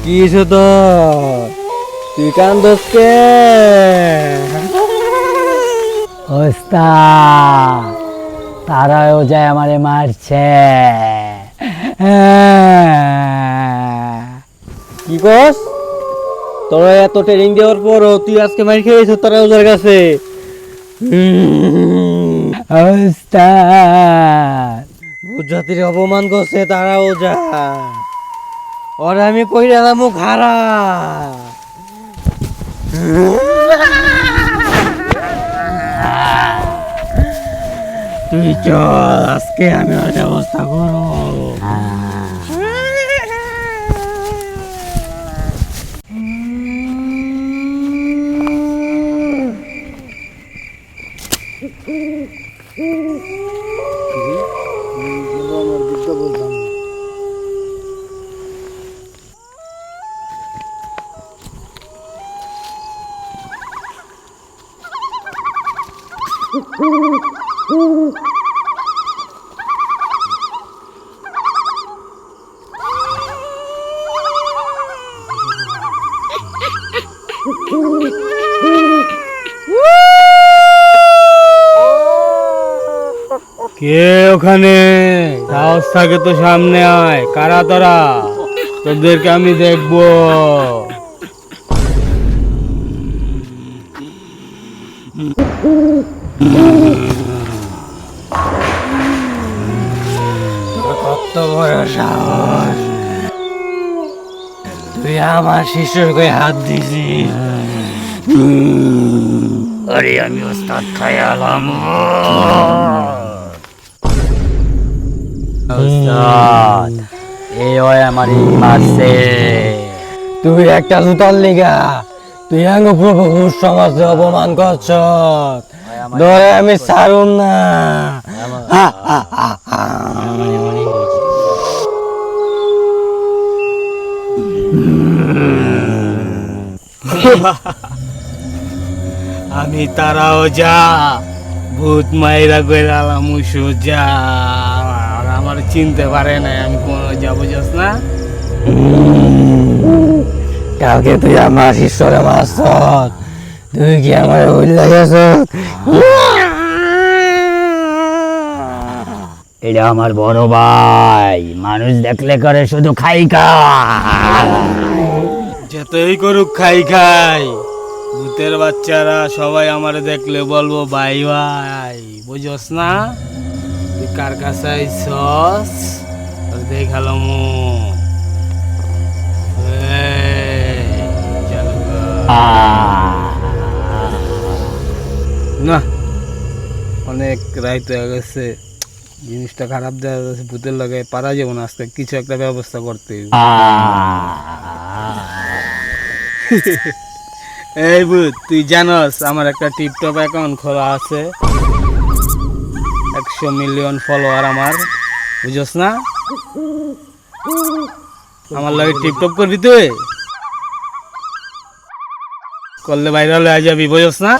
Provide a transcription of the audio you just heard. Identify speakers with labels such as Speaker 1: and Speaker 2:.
Speaker 1: কিছু তো তুই কান্দোস কে? ওস্তাদ তারাও যায় আমারে মারছে। কি কস? তোরা এত ট্রেনিং দেওয়ার পরও তুই আজকে মার খেয়েছ তারা ওদের কাছে? ওস্তাদ বুঝাতির অপমান করছে তারা ওজা। ওরা আমি কইরা দামু খারা। তুই চল, আজকে আমি ওর ব্যবস্থা করবো। কে ওখানে? সাহস থাকে তো সামনে আয়। কারা তোরা? তোদেরকে আমি দেখবো। কত বড় সাহস! তুই আমার শিশুর গায়ে হাত দিছিস। আরে আমি ওস্তাদ খায়ালাম। ওস্তাদ এই ওই আমার মারছে। তুই একটা জুতার লিগা তুই আঙ্গ প্রভু সমাজে অপমান করছ। ধরে আমি ছাড়ুম না। আমি তারাও যা ভূত মাইরা গেলাম সোজা। আমার চিনতে পারে না আমি কোন যাবো যাস না। কালকে তুই আমার ঈশ্বরে মারছ, তুই কি আমার উল্লা গেছ? এটা আমার বড় ভাই, মানুষ দেখলে করে শুধু খাই খাই। যতই করুক খাই খাই, ভূতের বাচ্চারা সবাই আমার দেখলে বলবো ভাই ভাই। বুঝস না তুই কার কাছে আইছস? দেখালাম না। অনেক রাইত হয়ে গেছে, জিনিসটা খারাপ দেওয়া যাচ্ছে। ভূতের লাগে পারা যাবো না, আজকে কিছু একটা ব্যবস্থা করতে। এই ভূত, তুই জানস আমার একটা টিপটপ অ্যাকাউন্ট খোলা আছে, 100 মিলিয়ন ফলোয়ার আমার। বুঝস না? আমার লাগে টিপটপ করবি তুই? করলে ভাইরাল হয়ে যাবি। বুঝস না?